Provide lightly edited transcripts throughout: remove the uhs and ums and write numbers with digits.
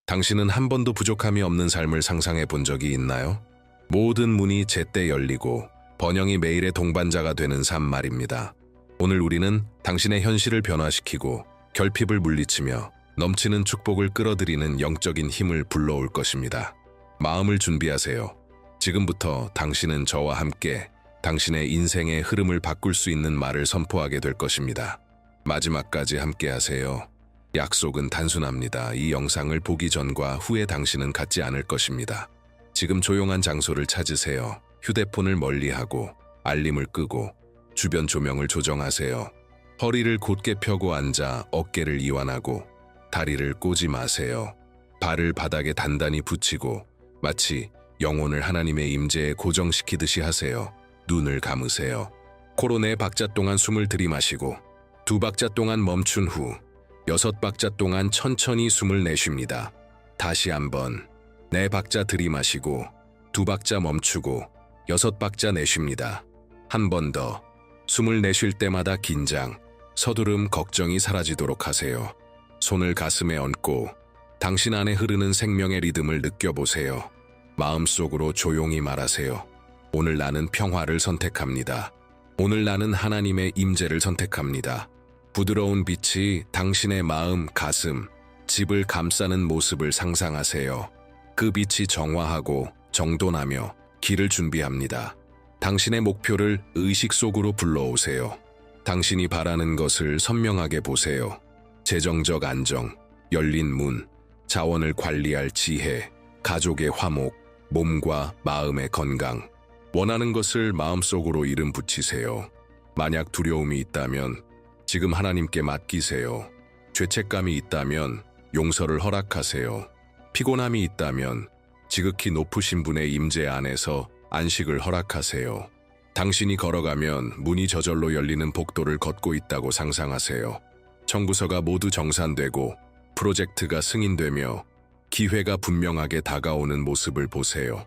당신은 한 번도 부족함이 없는 삶을 상상해 본 적이 있나요? 모든 문이 제때 열리고 번영이 매일의 동반자가 되는 삶 말입니다. 오늘 우리는 당신의 현실을 변화시키고 결핍을 물리치며 넘치는 축복을 끌어들이는 영적인 힘을 불러올 것입니다. 마음을 준비하세요. 지금부터 당신은 저와 함께 당신의 인생의 흐름을 바꿀 수 있는 말을 선포하게 될 것입니다. 마지막까지 함께 하세요. 약속은 단순합니다. 이 영상을 보기 전과 후에 당신은 같지 않을 것입니다. 지금 조용한 장소를 찾으세요. 휴대폰을 멀리하고 알림을 끄고 주변 조명을 조정하세요. 허리를 곧게 펴고 앉아 어깨를 이완하고 다리를 꼬지 마세요. 발을 바닥에 단단히 붙이고 마치 영혼을 하나님의 임재에 고정시키듯이 하세요. 눈을 감으세요. 코로 4박자 동안 숨을 들이마시고 2박자 동안 멈춘 후 6박자 동안 천천히 숨을 내쉽니다. 다시 한번 4박자 들이마시고 2박자 멈추고 6박자 내쉽니다. 한 번 더 숨을 내쉴 때마다 긴장, 서두름, 걱정이 사라지도록 하세요. 손을 가슴에 얹고 당신 안에 흐르는 생명의 리듬을 느껴보세요. 마음속으로 조용히 말하세요. 오늘 나는 평화를 선택합니다. 오늘 나는 하나님의 임재를 선택합니다. 부드러운 빛이 당신의 마음, 가슴, 집을 감싸는 모습을 상상하세요. 그 빛이 정화하고 정돈하며 길을 준비합니다. 당신의 목표를 의식 속으로 불러오세요. 당신이 바라는 것을 선명하게 보세요. 재정적 안정, 열린 문, 자원을 관리할 지혜, 가족의 화목, 몸과 마음의 건강. 원하는 것을 마음속으로 이름 붙이세요. 만약 두려움이 있다면 지금 하나님께 맡기세요. 죄책감이 있다면 용서를 허락하세요. 피곤함이 있다면 지극히 높으신 분의 임재 안에서 안식을 허락하세요. 당신이 걸어가면 문이 저절로 열리는 복도를 걷고 있다고 상상하세요. 청구서가 모두 정산되고 프로젝트가 승인되며 기회가 분명하게 다가오는 모습을 보세요.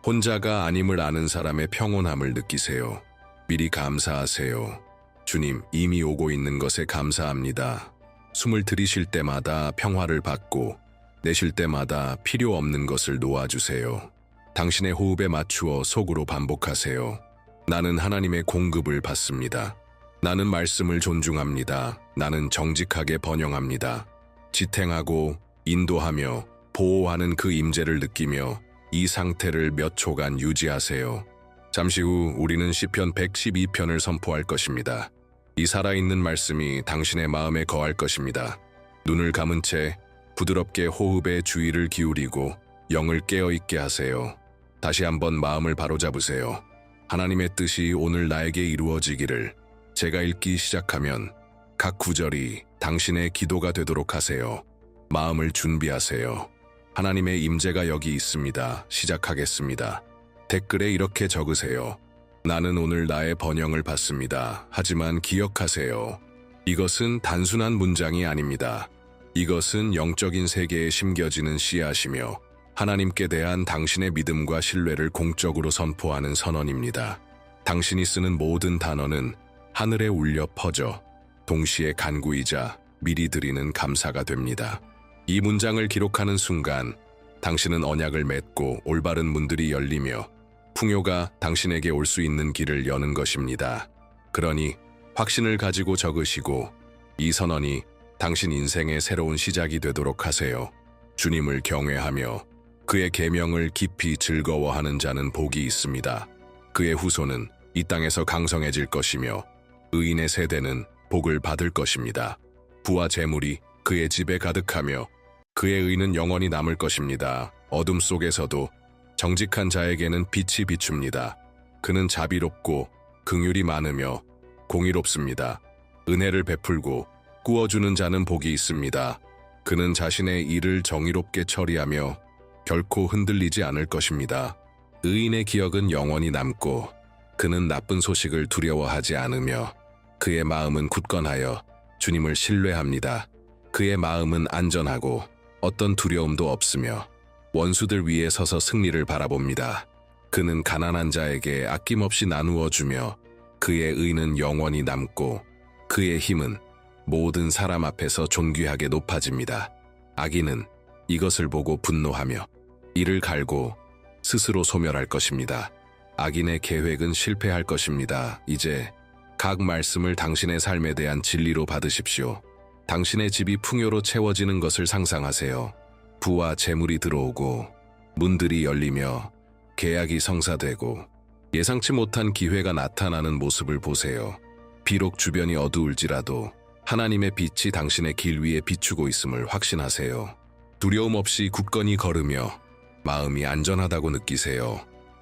혼자가 아님을 아는 사람의 평온함을 느끼세요. 미리 감사하세요. 주님, 이미 오고 있는 것에 감사합니다. 숨을 들이쉴 때마다 평화를 받고 내쉴 때마다 필요 없는 것을 놓아주세요. 당신의 호흡에 맞추어 속으로 반복하세요. 나는 하나님의 공급을 받습니다. 나는 말씀을 존중합니다. 나는 정직하게 번영합니다. 지탱하고 인도하며 보호하는 그 임재를 느끼며 이 상태를 몇 초간 유지하세요. 잠시 후 우리는 시편 112편을 선포할 것입니다. 이 살아있는 말씀이 당신의 마음에 거할 것입니다. 눈을 감은 채 부드럽게 호흡에 주의를 기울이고 영을 깨어있게 하세요. 다시 한번 마음을 바로잡으세요. 하나님의 뜻이 오늘 나에게 이루어지기를. 제가 읽기 시작하면 각 구절이 당신의 기도가 되도록 하세요. 마음을 준비하세요. 하나님의 임재가 여기 있습니다. 시작하겠습니다. 댓글에 이렇게 적으세요. 나는 오늘 나의 번영을 받습니다. 하지만 기억하세요. 이것은 단순한 문장이 아닙니다. 이것은 영적인 세계에 심겨지는 씨앗이며 하나님께 대한 당신의 믿음과 신뢰를 공적으로 선포하는 선언입니다. 당신이 쓰는 모든 단어는 하늘에 울려 퍼져 동시에 간구이자 미리 드리는 감사가 됩니다. 이 문장을 기록하는 순간 당신은 언약을 맺고 올바른 문들이 열리며 풍요가 당신에게 올 수 있는 길을 여는 것입니다. 그러니 확신을 가지고 적으시고 이 선언이 당신 인생의 새로운 시작이 되도록 하세요. 주님을 경외하며 그의 계명을 깊이 즐거워하는 자는 복이 있습니다. 그의 후손은 이 땅에서 강성해질 것이며 의인의 세대는 복을 받을 것입니다. 부와 재물이 그의 집에 가득하며 그의 의는 영원히 남을 것입니다. 어둠 속에서도 정직한 자에게는 빛이 비춥니다. 그는 자비롭고 긍휼이 많으며 공의롭습니다. 은혜를 베풀고 꾸어주는 자는 복이 있습니다. 그는 자신의 일을 정의롭게 처리하며 결코 흔들리지 않을 것입니다. 의인의 기억은 영원히 남고 그는 나쁜 소식을 두려워하지 않으며 그의 마음은 굳건하여 주님을 신뢰합니다. 그의 마음은 안전하고 어떤 두려움도 없으며 원수들 위에 서서 승리를 바라봅니다. 그는 가난한 자에게 아낌없이 나누어 주며 그의 의는 영원히 남고 그의 힘은 모든 사람 앞에서 존귀하게 높아집니다. 악인은 이것을 보고 분노하며 이를 갈고 스스로 소멸할 것입니다. 악인의 계획은 실패할 것입니다. 이제 각 말씀을 당신의 삶에 대한 진리로 받으십시오. 당신의 집이 풍요로 채워지는 것을 상상하세요. 부와 재물이 들어오고 문들이 열리며 계약이 성사되고 예상치 못한 기회가 나타나는 모습을 보세요. 비록 주변이 어두울지라도 하나님의 빛이 당신의 길 위에 비추고 있음을 확신하세요. 두려움 없이 굳건히 걸으며 마음이 안전하다고 느끼세요.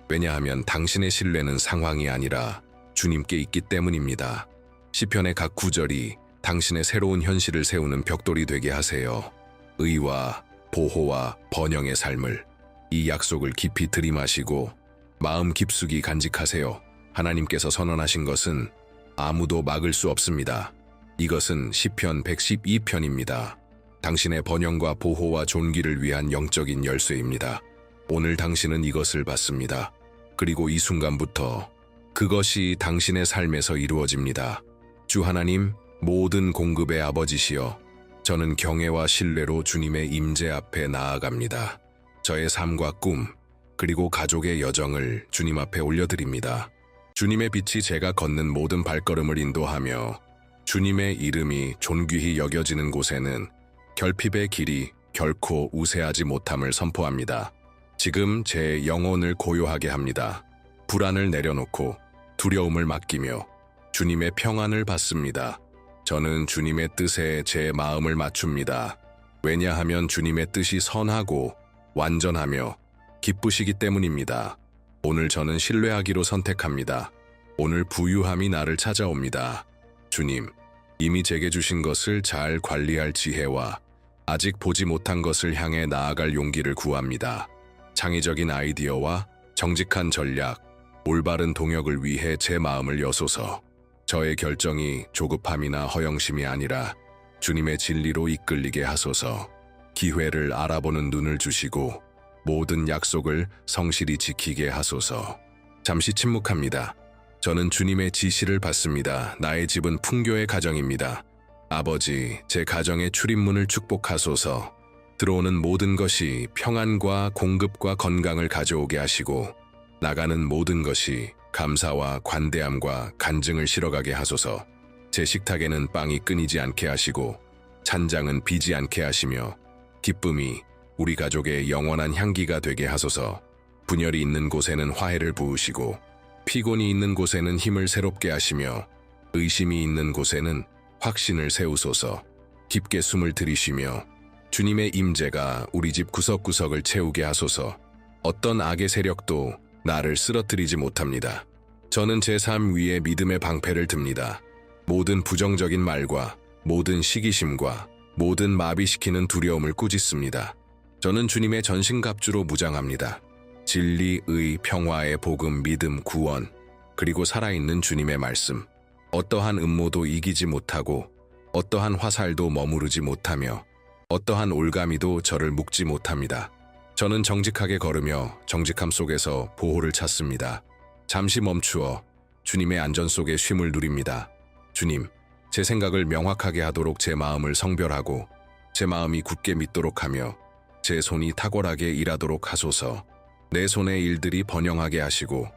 왜냐하면 당신의 신뢰는 상황이 아니라 주님께 있기 때문입니다. 시편의 각 구절이 당신의 새로운 현실을 세우는 벽돌이 되게 하세요. 의와 보호와 번영의 삶을, 이 약속을 깊이 들이마시고 마음 깊숙이 간직하세요. 하나님께서 선언하신 것은 아무도 막을 수 없습니다. 이것은 시편 112편입니다. 당신의 번영과 보호와 존귀를 위한 영적인 열쇠입니다. 오늘 당신은 이것을 받습니다. 그리고 이 순간부터 그것이 당신의 삶에서 이루어집니다. 주 하나님, 모든 공급의 아버지시여, 저는 경외와 신뢰로 주님의 임재 앞에 나아갑니다. 저의 삶과 꿈, 그리고 가족의 여정을 주님 앞에 올려드립니다. 주님의 빛이 제가 걷는 모든 발걸음을 인도하며 주님의 이름이 존귀히 여겨지는 곳에는 결핍의 길이 결코 우세하지 못함을 선포합니다. 지금 제 영혼을 고요하게 합니다. 불안을 내려놓고 두려움을 맡기며 주님의 평안을 받습니다. 저는 주님의 뜻에 제 마음을 맞춥니다. 왜냐하면 주님의 뜻이 선하고 완전하며 기쁘시기 때문입니다. 오늘 저는 신뢰하기로 선택합니다. 오늘 부유함이 나를 찾아옵니다. 주님, 이미 제게 주신 것을 잘 관리할 지혜와 아직 보지 못한 것을 향해 나아갈 용기를 구합니다. 창의적인 아이디어와 정직한 전략, 올바른 동역을 위해 제 마음을 여소서. 저의 결정이 조급함이나 허영심이 아니라 주님의 진리로 이끌리게 하소서. 기회를 알아보는 눈을 주시고 모든 약속을 성실히 지키게 하소서. 잠시 침묵합니다. 저는 주님의 지시를 받습니다. 나의 집은 풍교의 가정입니다. 아버지, 제 가정의 출입문을 축복하소서. 들어오는 모든 것이 평안과 공급과 건강을 가져오게 하시고 나가는 모든 것이 감사와 관대함과 간증을 실어가게 하소서. 제 식탁에는 빵이 끊이지 않게 하시고 찬장은 비지 않게 하시며 기쁨이 우리 가족의 영원한 향기가 되게 하소서. 분열이 있는 곳에는 화해를 부으시고 피곤이 있는 곳에는 힘을 새롭게 하시며 의심이 있는 곳에는 확신을 세우소서. 깊게 숨을 들이쉬며 주님의 임재가 우리 집 구석구석을 채우게 하소서. 어떤 악의 세력도 나를 쓰러뜨리지 못합니다. 저는 제 삶 위에 믿음의 방패를 듭니다. 모든 부정적인 말과 모든 시기심과 모든 마비시키는 두려움을 꾸짖습니다. 저는 주님의 전신갑주로 무장합니다. 진리, 의, 평화의 복음, 믿음, 구원, 그리고 살아있는 주님의 말씀. 어떠한 음모도 이기지 못하고 어떠한 화살도 머무르지 못하며 어떠한 올가미도 저를 묶지 못합니다. 저는 정직하게 걸으며 정직함 속에서 보호를 찾습니다. 잠시 멈추어 주님의 안전 속에 쉼을 누립니다. 주님, 제 생각을 명확하게 하도록 제 마음을 성별하고 제 마음이 굳게 믿도록 하며 제 손이 탁월하게 일하도록 하소서. 내 손의 일들이 번영하게 하시고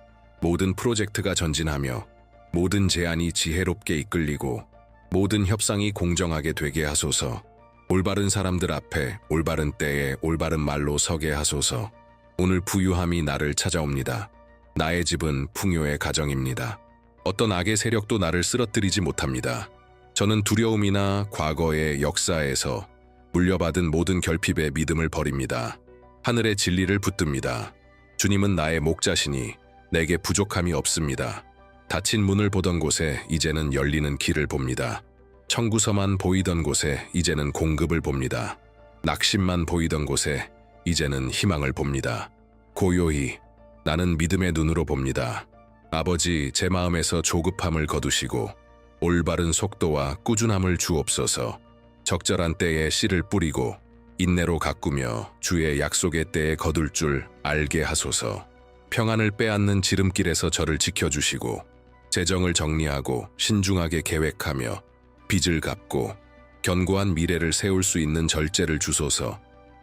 모든 프로젝트가 전진하며 모든 제안이 지혜롭게 이끌리고 모든 협상이 공정하게 되게 하소서. 올바른 사람들 앞에 올바른 때에 올바른 말로 서게 하소서. 오늘 부유함이 나를 찾아옵니다. 나의 집은 풍요의 가정입니다. 어떤 악의 세력도 나를 쓰러뜨리지 못합니다. 저는 두려움이나 과거의 역사에서 물려받은 모든 결핍의 믿음을 버립니다. 하늘의 진리를 붙듭니다. 주님은 나의 목자시니 내게 부족함이 없습니다. 닫힌 문을 보던 곳에 이제는 열리는 길을 봅니다. 청구서만 보이던 곳에 이제는 공급을 봅니다. 낙심만 보이던 곳에 이제는 희망을 봅니다. 고요히 나는 믿음의 눈으로 봅니다. 아버지, 제 마음에서 조급함을 거두시고 올바른 속도와 꾸준함을 주옵소서. 적절한 때에 씨를 뿌리고 인내로 가꾸며 주의 약속의 때에 거둘 줄 알게 하소서. 평안을 빼앗는 지름길에서 저를 지켜주시고 재정을 정리하고 신중하게 계획하며 빚을 갚고 견고한 미래를 세울 수 있는 절제를 주소서.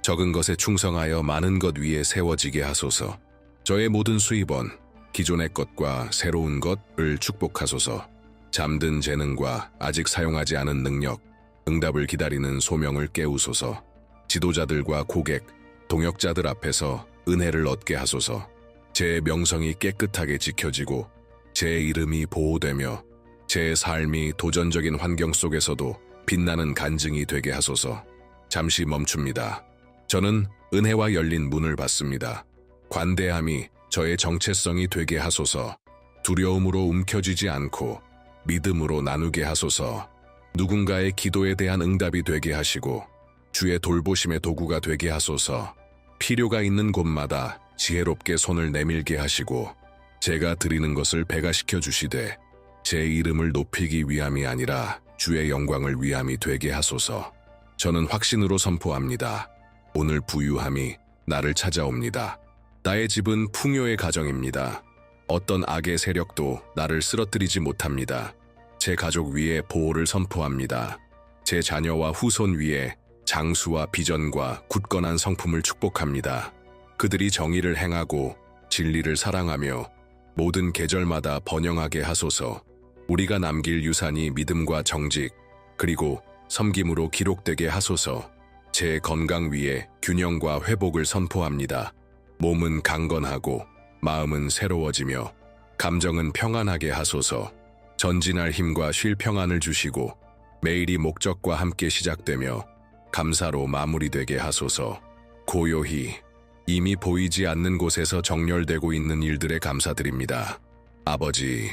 적은 것에 충성하여 많은 것 위에 세워지게 하소서. 저의 모든 수입원, 기존의 것과 새로운 것을 축복하소서. 잠든 재능과 아직 사용하지 않은 능력, 응답을 기다리는 소명을 깨우소서. 지도자들과 고객, 동역자들 앞에서 은혜를 얻게 하소서. 제 명성이 깨끗하게 지켜지고 제 이름이 보호되며 제 삶이 도전적인 환경 속에서도 빛나는 간증이 되게 하소서. 잠시 멈춥니다. 저는 은혜와 열린 문을 받습니다. 관대함이 저의 정체성이 되게 하소서. 두려움으로 움켜쥐지 않고 믿음으로 나누게 하소서. 누군가의 기도에 대한 응답이 되게 하시고 주의 돌보심의 도구가 되게 하소서. 필요가 있는 곳마다 지혜롭게 손을 내밀게 하시고 제가 드리는 것을 배가시켜 주시되 제 이름을 높이기 위함이 아니라 주의 영광을 위함이 되게 하소서. 저는 확신으로 선포합니다. 오늘 부유함이 나를 찾아옵니다. 나의 집은 풍요의 가정입니다. 어떤 악의 세력도 나를 쓰러뜨리지 못합니다. 제 가족 위에 보호를 선포합니다. 제 자녀와 후손 위에 장수와 비전과 굳건한 성품을 축복합니다. 그들이 정의를 행하고 진리를 사랑하며 모든 계절마다 번영하게 하소서. 우리가 남길 유산이 믿음과 정직, 그리고 섬김으로 기록되게 하소서. 제 건강 위에 균형과 회복을 선포합니다. 몸은 강건하고 마음은 새로워지며 감정은 평안하게 하소서. 전진할 힘과 쉴 평안을 주시고 매일이 목적과 함께 시작되며 감사로 마무리되게 하소서. 고요히 이미 보이지 않는 곳에서 정렬되고 있는 일들에 감사드립니다. 아버지,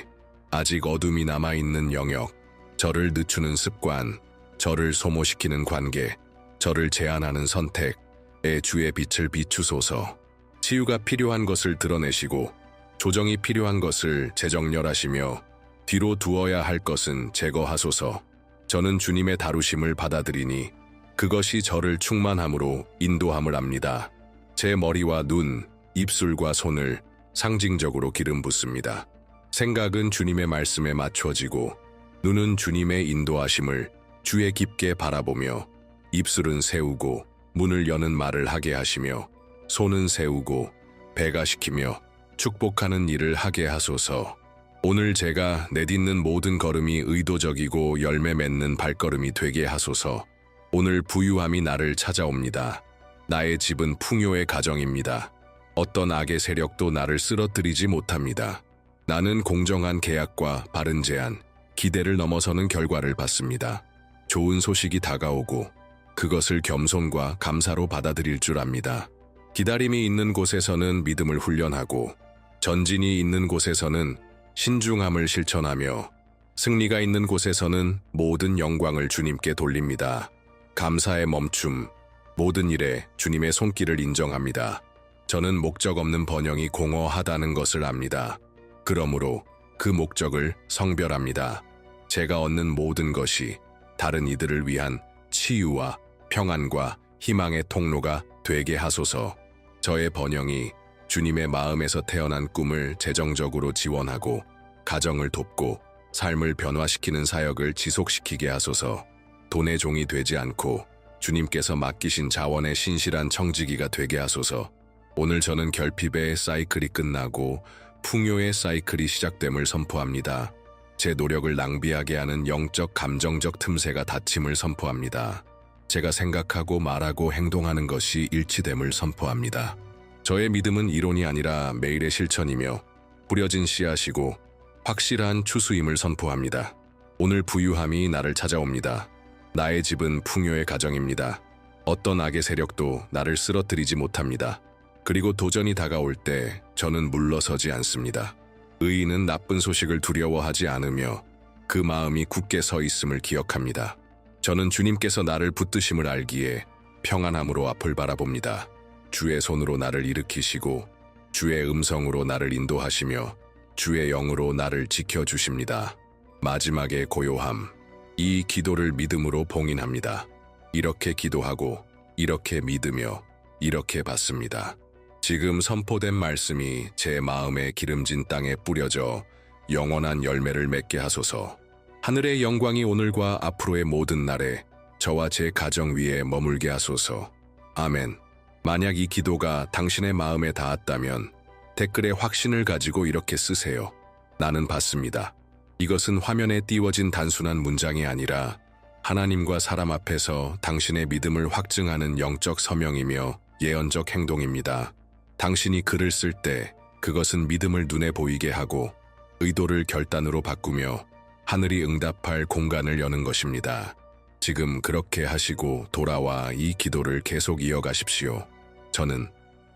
아직 어둠이 남아있는 영역, 저를 늦추는 습관, 저를 소모시키는 관계, 저를 제한하는 선택에 주의 빛을 비추소서. 치유가 필요한 것을 드러내시고 조정이 필요한 것을 재정렬하시며 뒤로 두어야 할 것은 제거하소서. 저는 주님의 다루심을 받아들이니 그것이 저를 충만함으로 인도함을 압니다. 제 머리와 눈, 입술과 손을 상징적으로 기름 붓습니다. 생각은 주님의 말씀에 맞춰지고 눈은 주님의 인도하심을 주의 깊게 바라보며 입술은 세우고 문을 여는 말을 하게 하시며 손은 세우고 배가시키며 축복하는 일을 하게 하소서. 오늘 제가 내딛는 모든 걸음이 의도적이고 열매 맺는 발걸음이 되게 하소서. 오늘 부유함이 나를 찾아옵니다. 나의 집은 풍요의 가정입니다. 어떤 악의 세력도 나를 쓰러뜨리지 못합니다. 나는 공정한 계약과 바른 제안, 기대를 넘어서는 결과를 받습니다. 좋은 소식이 다가오고 그것을 겸손과 감사로 받아들일 줄 압니다. 기다림이 있는 곳에서는 믿음을 훈련하고 전진이 있는 곳에서는 신중함을 실천하며 승리가 있는 곳에서는 모든 영광을 주님께 돌립니다. 감사의 멈춤, 모든 일에 주님의 손길을 인정합니다. 저는 목적 없는 번영이 공허하다는 것을 압니다. 그러므로 그 목적을 성별합니다. 제가 얻는 모든 것이 다른 이들을 위한 치유와 평안과 희망의 통로가 되게 하소서. 저의 번영이 주님의 마음에서 태어난 꿈을 재정적으로 지원하고 가정을 돕고 삶을 변화시키는 사역을 지속시키게 하소서. 돈의 종이 되지 않고 주님께서 맡기신 자원의 신실한 청지기가 되게 하소서. 오늘 저는 결핍의 사이클이 끝나고 풍요의 사이클이 시작됨을 선포합니다. 제 노력을 낭비하게 하는 영적 감정적 틈새가 닫힘을 선포합니다. 제가 생각하고 말하고 행동하는 것이 일치됨을 선포합니다. 저의 믿음은 이론이 아니라 매일의 실천이며 뿌려진 씨앗이고 확실한 추수임을 선포합니다. 오늘 부유함이 나를 찾아옵니다. 나의 집은 풍요의 가정입니다. 어떤 악의 세력도 나를 쓰러뜨리지 못합니다. 그리고 도전이 다가올 때 저는 물러서지 않습니다. 의인은 나쁜 소식을 두려워하지 않으며 그 마음이 굳게 서 있음을 기억합니다. 저는 주님께서 나를 붙드심을 알기에 평안함으로 앞을 바라봅니다. 주의 손으로 나를 일으키시고 주의 음성으로 나를 인도하시며 주의 영으로 나를 지켜주십니다. 마지막의 고요함, 이 기도를 믿음으로 봉인합니다. 이렇게 기도하고 이렇게 믿으며 이렇게 받습니다. 지금 선포된 말씀이 제 마음에 기름진 땅에 뿌려져 영원한 열매를 맺게 하소서. 하늘의 영광이 오늘과 앞으로의 모든 날에 저와 제 가정 위에 머물게 하소서. 아멘. 만약 이 기도가 당신의 마음에 닿았다면 댓글에 확신을 가지고 이렇게 쓰세요. 나는 받습니다. 이것은 화면에 띄워진 단순한 문장이 아니라 하나님과 사람 앞에서 당신의 믿음을 확증하는 영적 서명이며 예언적 행동입니다. 당신이 글을 쓸 때 그것은 믿음을 눈에 보이게 하고 의도를 결단으로 바꾸며 하늘이 응답할 공간을 여는 것입니다. 지금 그렇게 하시고 돌아와 이 기도를 계속 이어가십시오.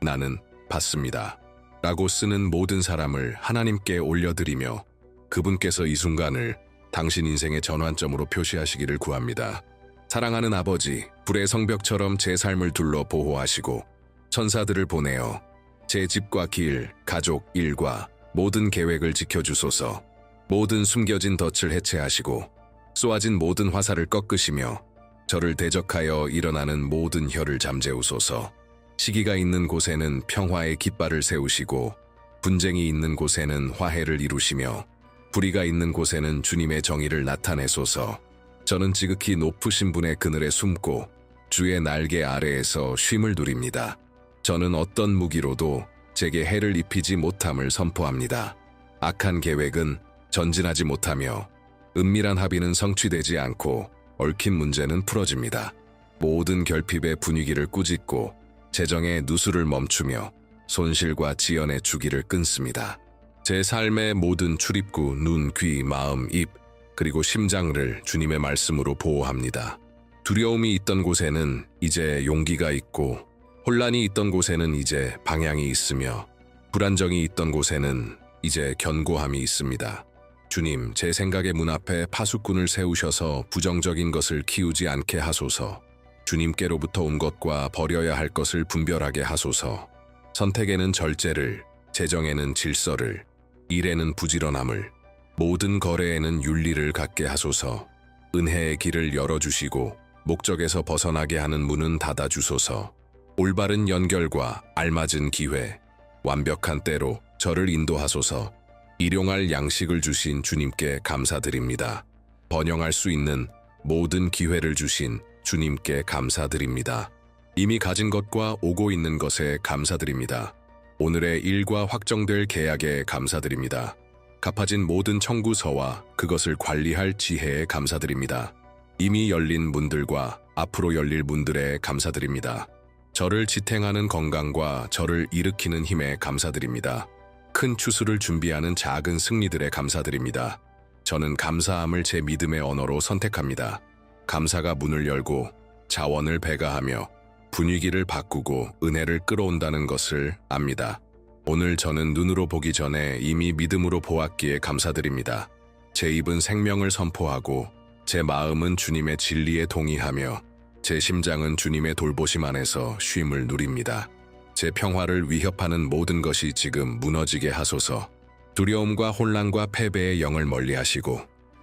나는 받습니다. 라고 쓰는 모든 사람을 하나님께 올려드리며 그분께서 이 순간을 당신 인생의 전환점으로 표시하시기를 구합니다. 사랑하는 아버지, 불의 성벽처럼 제 삶을 둘러 보호하시고 천사들을 보내어 제 집과 길, 가족, 일과 모든 계획을 지켜주소서. 모든 숨겨진 덫을 해체하시고 쏘아진 모든 화살을 꺾으시며 저를 대적하여 일어나는 모든 혀를 잠재우소서. 시기가 있는 곳에는 평화의 깃발을 세우시고 분쟁이 있는 곳에는 화해를 이루시며 불의가 있는 곳에는 주님의 정의를 나타내소서. 저는 지극히 높으신 분의 그늘에 숨고 주의 날개 아래에서 쉼을 누립니다. 저는 어떤 무기로도 제게 해를 입히지 못함을 선포합니다. 악한 계획은 전진하지 못하며 은밀한 합의는 성취되지 않고 얽힌 문제는 풀어집니다. 모든 결핍의 분위기를 꾸짖고 재정의 누수를 멈추며 손실과 지연의 주기를 끊습니다. 제 삶의 모든 출입구, 눈, 귀, 마음, 입, 그리고 심장을 주님의 말씀으로 보호합니다. 두려움이 있던 곳에는 이제 용기가 있고 혼란이 있던 곳에는 이제 방향이 있으며 불안정이 있던 곳에는 이제 견고함이 있습니다. 주님, 제 생각의 문 앞에 파수꾼을 세우셔서 부정적인 것을 키우지 않게 하소서. 주님께로부터 온 것과 버려야 할 것을 분별하게 하소서. 선택에는 절제를, 재정에는 질서를, 일에는 부지런함을, 모든 거래에는 윤리를 갖게 하소서. 은혜의 길을 열어주시고 목적에서 벗어나게 하는 문은 닫아주소서. 올바른 연결과 알맞은 기회, 완벽한 때로 저를 인도하소서. 일용할 양식을 주신 주님께 감사드립니다. 번영할 수 있는 모든 기회를 주신 주님께 감사드립니다. 이미 가진 것과 오고 있는 것에 감사드립니다. 오늘의 일과 확정될 계약에 감사드립니다. 갚아진 모든 청구서와 그것을 관리할 지혜에 감사드립니다. 이미 열린 문들과 앞으로 열릴 문들에 감사드립니다. 저를 지탱하는 건강과 저를 일으키는 힘에 감사드립니다. 큰 추수를 준비하는 작은 승리들에 감사드립니다. 저는 감사함을 제 믿음의 언어로 선택합니다. 감사가 문을 열고 자원을 배가하며 분위기를 바꾸고 은혜를 끌어온다는 것을 압니다. 오늘 저는 눈으로 보기 전에 이미 믿음으로 보았기에 감사드립니다. 제 입은 생명을 선포하고 제 마음은 주님의 진리에 동의하며 제 심장은 주님의 돌보심 안에서 쉼을 누립니다. 제 평화를 위협하는 모든 것이 지금 무너지게 하소서. 두려움과 혼란과 패배의 영을 멀리하시고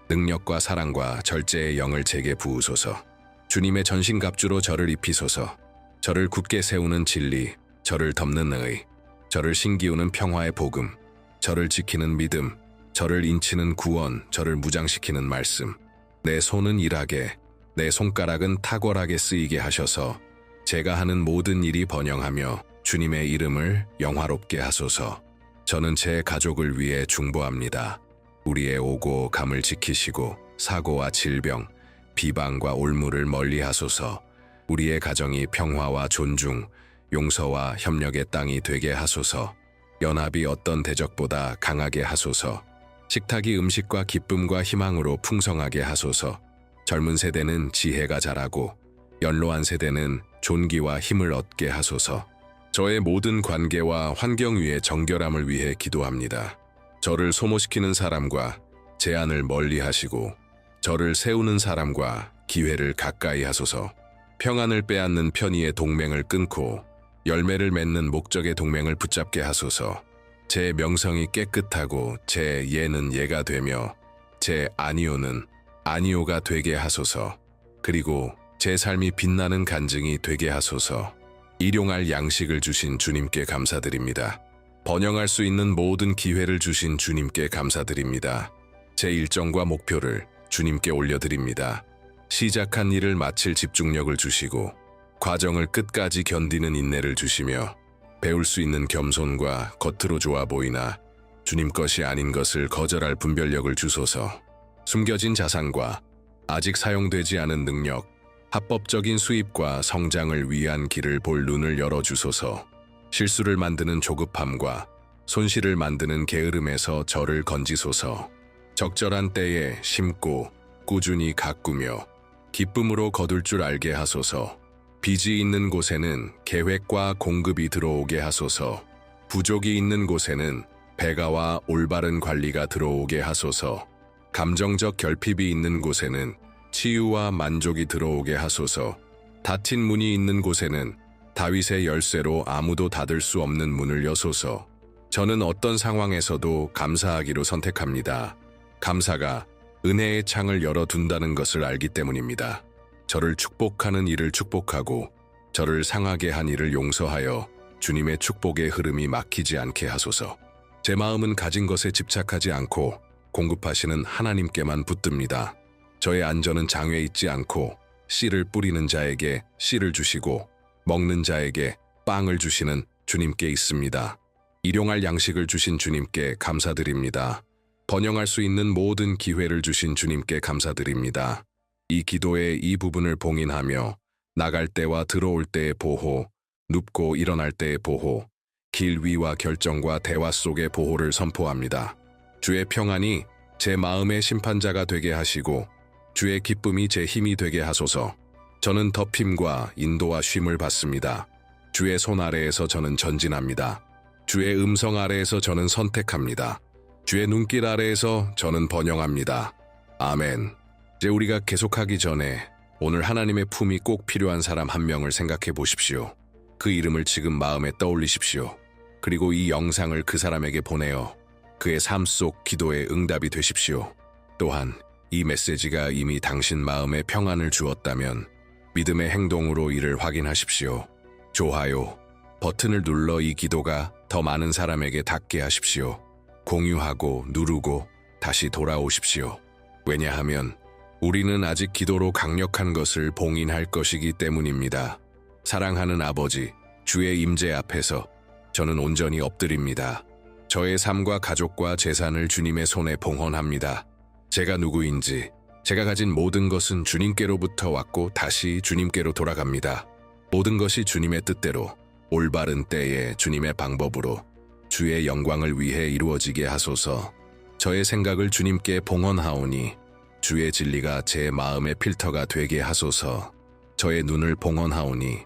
능력과 사랑과 절제의 영을 제게 부으소서. 주님의 전신갑주로 저를 입히소서. 저를 굳게 세우는 진리, 저를 덮는 의, 저를 신기우는 평화의 복음, 저를 지키는 믿음, 저를 인치는 구원, 저를 무장시키는 말씀. 내 손은 일하게, 내 손가락은 탁월하게 쓰이게 하셔서 제가 하는 모든 일이 번영하며 주님의 이름을 영화롭게 하소서. 저는 제 가족을 위해 중보합니다. 우리의 오고 감을 지키시고 사고와 질병, 비방과 올무를 멀리 하소서. 우리의 가정이 평화와 존중, 용서와 협력의 땅이 되게 하소서. 연합이 어떤 대적보다 강하게 하소서. 식탁이 음식과 기쁨과 희망으로 풍성하게 하소서. 젊은 세대는 지혜가 자라고 연로한 세대는 존귀와 힘을 얻게 하소서. 저의 모든 관계와 환경 위의 정결함을 위해 기도합니다. 저를 소모시키는 사람과 제한을 멀리 하시고 저를 세우는 사람과 기회를 가까이 하소서. 평안을 빼앗는 편의의 동맹을 끊고 열매를 맺는 목적의 동맹을 붙잡게 하소서. 제 명성이 깨끗하고 제 예는 예가 되며 제 아니오는 아니오가 되게 하소서. 그리고 제 삶이 빛나는 간증이 되게 하소서. 일용할 양식을 주신 주님께 감사드립니다. 번영할 수 있는 모든 기회를 주신 주님께 감사드립니다. 제 일정과 목표를 주님께 올려드립니다. 시작한 일을 마칠 집중력을 주시고 과정을 끝까지 견디는 인내를 주시며 배울 수 있는 겸손과 겉으로 좋아 보이나 주님 것이 아닌 것을 거절할 분별력을 주소서. 숨겨진 자산과 아직 사용되지 않은 능력, 합법적인 수입과 성장을 위한 길을 볼 눈을 열어주소서. 실수를 만드는 조급함과 손실을 만드는 게으름에서 저를 건지소서. 적절한 때에 심고 꾸준히 가꾸며 기쁨으로 거둘 줄 알게 하소서. 빚이 있는 곳에는 계획과 공급이 들어오게 하소서. 부족이 있는 곳에는 배가와 올바른 관리가 들어오게 하소서. 감정적 결핍이 있는 곳에는 치유와 만족이 들어오게 하소서. 닫힌 문이 있는 곳에는 다윗의 열쇠로 아무도 닫을 수 없는 문을 여소서. 저는 어떤 상황에서도 감사하기로 선택합니다. 감사가 은혜의 창을 열어둔다는 것을 알기 때문입니다. 저를 축복하는 이를 축복하고 저를 상하게 한 이를 용서하여 주님의 축복의 흐름이 막히지 않게 하소서. 제 마음은 가진 것에 집착하지 않고 공급하시는 하나님께만 붙듭니다. 저의 안전은 장외에 있지 않고 씨를 뿌리는 자에게 씨를 주시고 먹는 자에게 빵을 주시는 주님께 있습니다. 일용할 양식을 주신 주님께 감사드립니다. 번영할 수 있는 모든 기회를 주신 주님께 감사드립니다. 이 기도의 이 부분을 봉인하며 나갈 때와 들어올 때의 보호, 눕고 일어날 때의 보호, 길 위와 결정과 대화 속의 보호를 선포합니다. 주의 평안이 제 마음의 심판자가 되게 하시고 주의 기쁨이 제 힘이 되게 하소서. 저는 덮임과 인도와 쉼을 받습니다. 주의 손 아래에서 저는 전진합니다. 주의 음성 아래에서 저는 선택합니다. 주의 눈길 아래에서 저는 번영합니다. 아멘. 이제 우리가 계속하기 전에 오늘 하나님의 품이 꼭 필요한 사람 한 명을 생각해 보십시오. 그 이름을 지금 마음에 떠올리십시오. 그리고 이 영상을 그 사람에게 보내어 그의 삶 속 기도의 응답이 되십시오. 또한 이 메시지가 이미 당신 마음에 평안을 주었다면 믿음의 행동으로 이를 확인하십시오. 좋아요 버튼을 눌러 이 기도가 더 많은 사람에게 닿게 하십시오. 공유하고 누르고 다시 돌아오십시오. 왜냐하면 우리는 아직 기도로 강력한 것을 봉인할 것이기 때문입니다. 사랑하는 아버지, 주의 임재 앞에서 저는 온전히 엎드립니다. 저의 삶과 가족과 재산을 주님의 손에 봉헌합니다. 제가 누구인지, 제가 가진 모든 것은 주님께로부터 왔고 다시 주님께로 돌아갑니다. 모든 것이 주님의 뜻대로, 올바른 때에 주님의 방법으로 주의 영광을 위해 이루어지게 하소서. 저의 생각을 주님께 봉헌하오니 주의 진리가 제 마음의 필터가 되게 하소서. 저의 눈을 봉헌하오니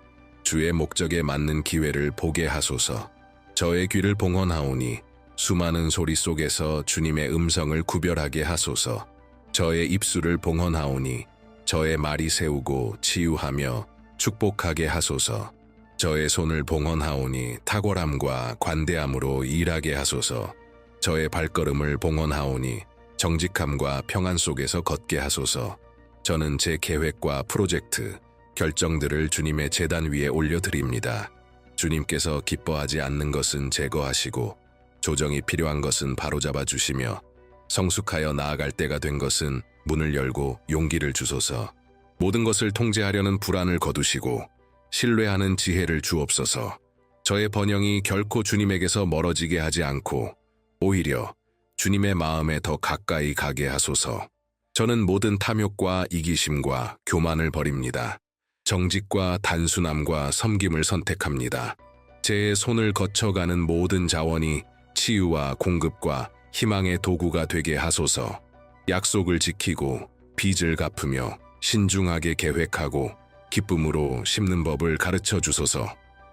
주의 목적에 맞는 기회를 보게 하소서. 저의 귀를 봉헌하오니 수많은 소리 속에서 주님의 음성을 구별하게 하소서. 저의 입술을 봉헌하오니 저의 말이 세우고 치유하며 축복하게 하소서. 저의 손을 봉헌하오니 탁월함과 관대함으로 일하게 하소서. 저의 발걸음을 봉헌하오니 정직함과 평안 속에서 걷게 하소서. 저는 제 계획과 프로젝트, 결정들을 주님의 제단 위에 올려드립니다. 주님께서 기뻐하지 않는 것은 제거하시고 조정이 필요한 것은 바로잡아 주시며 성숙하여 나아갈 때가 된 것은 문을 열고 용기를 주소서. 모든 것을 통제하려는 불안을 거두시고 신뢰하는 지혜를 주옵소서. 저의 번영이 결코 주님에게서 멀어지게 하지 않고 오히려 주님의 마음에 더 가까이 가게 하소서. 저는 모든 탐욕과 이기심과 교만을 버립니다. 정직과 단순함과 섬김을 선택합니다. 제 손을 거쳐가는 모든 자원이 치유와 공급과 희망의 도구가 되게 하소서. 약속을 지키고 빚을 갚으며 신중하게 계획하고 기쁨으로 심는 법을 가르쳐 주소서.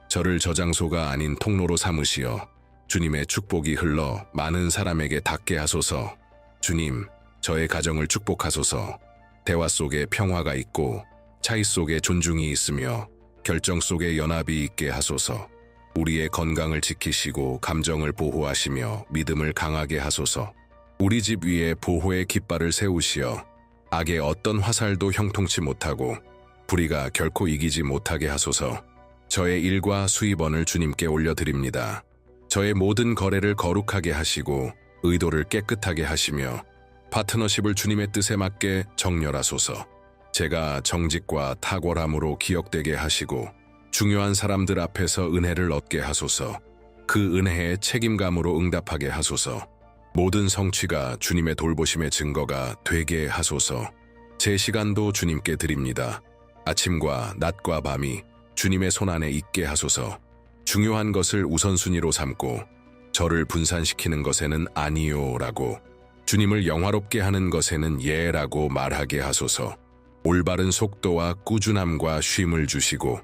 저를 저장소가 아닌 통로로 삼으시어 주님의 축복이 흘러 많은 사람에게 닿게 하소서. 주님, 저의 가정을 축복하소서. 대화 속에 평화가 있고 차이 속에 존중이 있으며 결정 속에 연합이 있게 하소서. 우리의 건강을 지키시고 감정을 보호하시며 믿음을 강하게 하소서. 우리 집 위에 보호의 깃발을 세우시어 악의 어떤 화살도 형통치 못하고 불의가 결코 이기지 못하게 하소서. 저의 일과 수입원을 주님께 올려드립니다. 저의 모든 거래를 거룩하게 하시고 의도를 깨끗하게 하시며 파트너십을 주님의 뜻에 맞게 정렬하소서. 제가 정직과 탁월함으로 기억되게 하시고 중요한 사람들 앞에서 은혜를 얻게 하소서. 그 은혜에 책임감으로 응답하게 하소서. 모든 성취가 주님의 돌보심의 증거가 되게 하소서. 제 시간도 주님께 드립니다. 아침과 낮과 밤이 주님의 손안에 있게 하소서. 중요한 것을 우선순위로 삼고 저를 분산시키는 것에는 아니요라고, 주님을 영화롭게 하는 것에는 예라고 말하게 하소서. 올바른 속도와 꾸준함과 쉼을 주시고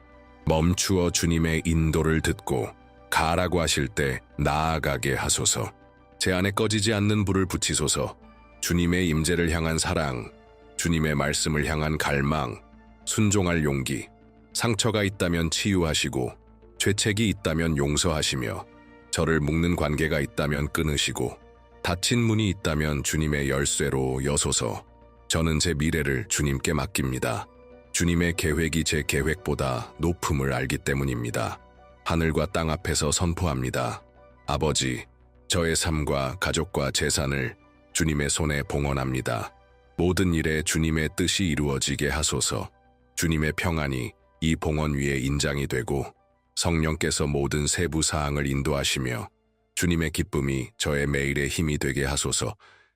멈추어 주님의 인도를 듣고 가라고 하실 때 나아가게 하소서. 제 안에 꺼지지 않는 불을 붙이소서. 주님의 임재를 향한 사랑, 주님의 말씀을 향한 갈망, 순종할 용기, 상처가 있다면 치유하시고 죄책이 있다면 용서하시며 저를 묶는 관계가 있다면 끊으시고 닫힌 문이 있다면 주님의 열쇠로 여소서. 저는 제 미래를 주님께 맡깁니다. 주님의 계획이 제 계획보다 높음을 알기 때문입니다. 하늘과 땅 앞에서 선포합니다. 아버지, 저의 삶과 가족과 재산을 주님의 손에 봉헌합니다. 모든 일에 주님의 뜻이 이루어지게 하소서. 주님의 평안이 이 봉헌 위에 인장이 되고 성령께서 모든 세부 사항을 인도하시며 주님의 기쁨이 저의 매일의 힘이 되게 하소서.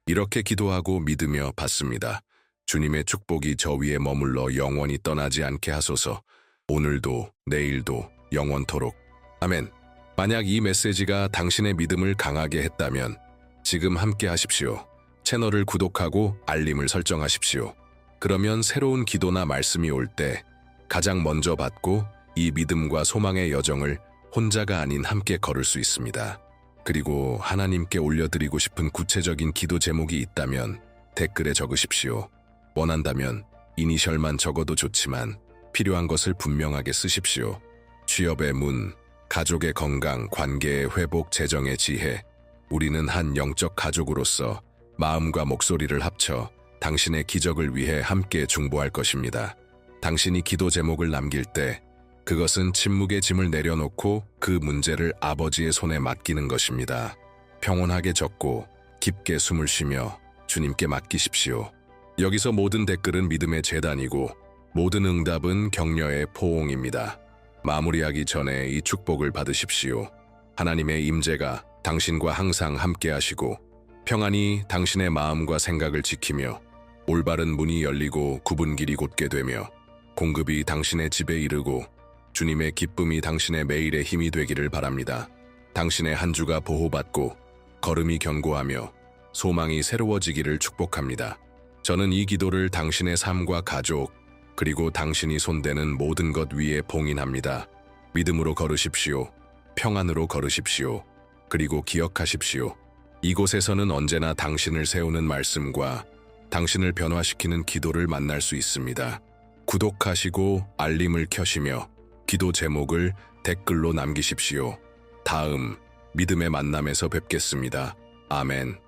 이렇게 기도하고 믿으며 받습니다. 주님의 축복이 저 위에 머물러 영원히 떠나지 않게 하소서. 오늘도 내일도 영원토록. 아멘. 만약 이 메시지가 당신의 믿음을 강하게 했다면 지금 함께 하십시오. 채널을 구독하고 알림을 설정하십시오. 그러면 새로운 기도나 말씀이 올 때 가장 먼저 받고 이 믿음과 소망의 여정을 혼자가 아닌 함께 걸을 수 있습니다. 그리고 하나님께 올려드리고 싶은 구체적인 기도 제목이 있다면 댓글에 적으십시오. 원한다면 이니셜만 적어도 좋지만 필요한 것을 분명하게 쓰십시오. 취업의 문, 가족의 건강, 관계의 회복, 재정의 지혜. 우리는 한 영적 가족으로서 마음과 목소리를 합쳐 당신의 기적을 위해 함께 중보할 것입니다. 당신이 기도 제목을 남길 때 그것은 침묵의 짐을 내려놓고 그 문제를 아버지의 손에 맡기는 것입니다. 평온하게 적고 깊게 숨을 쉬며 주님께 맡기십시오. 여기서 모든 댓글은 믿음의 재단이고 모든 응답은 격려의 포옹입니다. 마무리하기 전에 이 축복을 받으십시오. 하나님의 임재가 당신과 항상 함께 하시고 평안이 당신의 마음과 생각을 지키며 올바른 문이 열리고 굽은 길이 곧게 되며 공급이 당신의 집에 이르고 주님의 기쁨이 당신의 매일의 힘이 되기를 바랍니다. 당신의 한 주가 보호받고 걸음이 견고하며 소망이 새로워지기를 축복합니다. 저는 이 기도를 당신의 삶과 가족, 그리고 당신이 손대는 모든 것 위에 봉인합니다. 믿음으로 걸으십시오. 평안으로 걸으십시오. 그리고 기억하십시오. 이곳에서는 언제나 당신을 세우는 말씀과 당신을 변화시키는 기도를 만날 수 있습니다. 구독하시고 알림을 켜시며 기도 제목을 댓글로 남기십시오. 다음 믿음의 만남에서 뵙겠습니다. 아멘.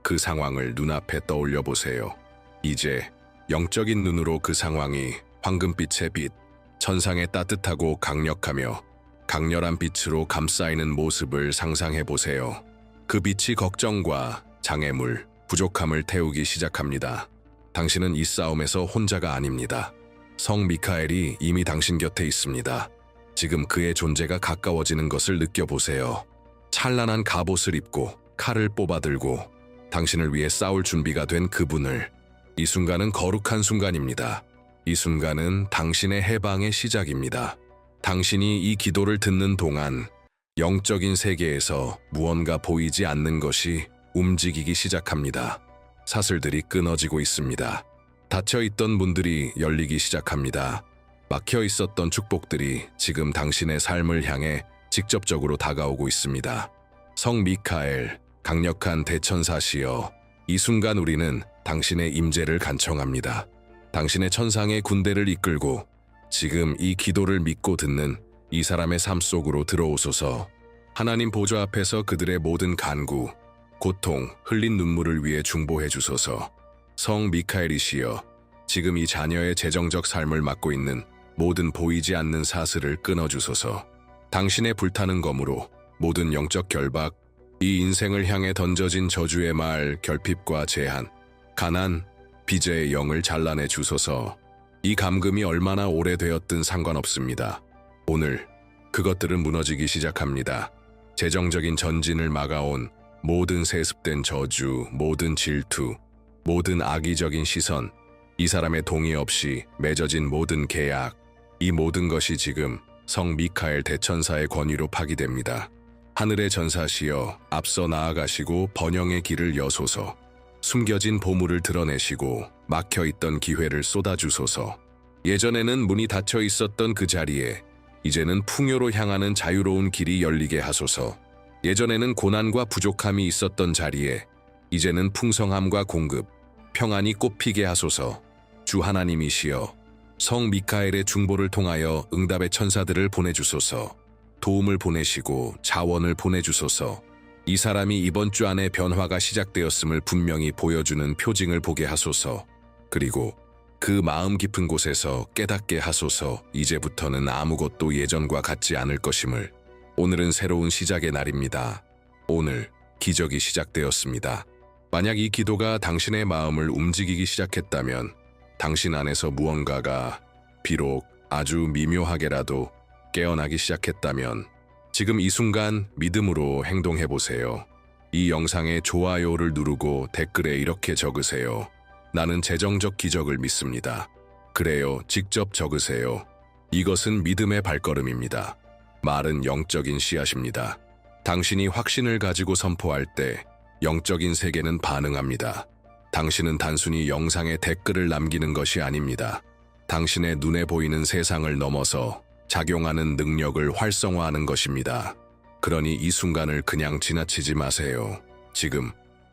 그 상황을 눈앞에 떠올려 보세요. 이제 영적인 눈으로 그 상황이 황금빛의 빛, 천상의 따뜻하고 강력하며 강렬한 빛으로 감싸이는 모습을 상상해 보세요. 그 빛이 걱정과 장애물, 부족함을 태우기 시작합니다. 당신은 이 싸움에서 혼자가 아닙니다. 성 미카엘이 이미 당신 곁에 있습니다. 지금 그의 존재가 가까워지는 것을 느껴보세요. 찬란한 갑옷을 입고 칼을 뽑아들고 당신을 위해 싸울 준비가 된 그분을. 이 순간은 거룩한 순간입니다. 이 순간은 당신의 해방의 시작입니다. 당신이 이 기도를 듣는 동안 영적인 세계에서 무언가 보이지 않는 것이 움직이기 시작합니다. 사슬들이 끊어지고 있습니다. 닫혀있던 문들이 열리기 시작합니다. 막혀 있었던 축복들이 지금 당신의 삶을 향해 직접적으로 다가오고 있습니다. 성 미카엘, 강력한 대천사시여, 이 순간 우리는 당신의 임재를 간청합니다. 당신의 천상의 군대를 이끌고 지금 이 기도를 믿고 듣는 이 사람의 삶 속으로 들어오소서. 하나님 보좌 앞에서 그들의 모든 간구, 고통, 흘린 눈물을 위해 중보해 주소서. 성 미카엘이시여, 지금 이 자녀의 재정적 삶을 맡고 있는 모든 보이지 않는 사슬을 끊어주소서. 당신의 불타는 검으로 모든 영적 결박, 이 인생을 향해 던져진 저주의 말, 결핍과 제한, 가난, 비제의 영을 잘라내 주소서. 이 감금이 얼마나 오래되었든 상관없습니다. 오늘 그것들은 무너지기 시작합니다. 재정적인 전진을 막아온 모든 세습된 저주, 모든 질투, 모든 악의적인 시선, 이 사람의 동의 없이 맺어진 모든 계약, 이 모든 것이 지금 성 미카엘 대천사의 권위로 파기됩니다. 하늘의 전사시여 앞서 나아가시고 번영의 길을 여소서. 숨겨진 보물을 드러내시고 막혀있던 기회를 쏟아주소서. 예전에는 문이 닫혀 있었던 그 자리에 이제는 풍요로 향하는 자유로운 길이 열리게 하소서. 예전에는 고난과 부족함이 있었던 자리에 이제는 풍성함과 공급, 평안이 꽃피게 하소서. 주 하나님이시여 성 미카엘의 중보를 통하여 응답의 천사들을 보내주소서. 도움을 보내시고 자원을 보내주소서. 이 사람이 이번 주 안에 변화가 시작되었음을 분명히 보여주는 표징을 보게 하소서. 그리고 그 마음 깊은 곳에서 깨닫게 하소서. 이제부터는 아무것도 예전과 같지 않을 것임을. 오늘은 새로운 시작의 날입니다. 오늘 기적이 시작되었습니다. 만약 이 기도가 당신의 마음을 움직이기 시작했다면 당신 안에서 무언가가 비록 아주 미묘하게라도 깨어나기 시작했다면 지금 이 순간 믿음으로 행동해 보세요. 이 영상에 좋아요를 누르고 댓글에 이렇게 적으세요. 나는 재정적 기적을 믿습니다. 그래요, 직접 적으세요. 이것은 믿음의 발걸음입니다. 말은 영적인 씨앗입니다. 당신이 확신을 가지고 선포할 때 영적인 세계는 반응합니다. 당신은 단순히 영상에 댓글을 남기는 것이 아닙니다. 당신의 눈에 보이는 세상을 넘어서 작용하는 능력을 활성화하는 것입니다. 그러니 이 순간을 그냥 지나치지 마세요. 지금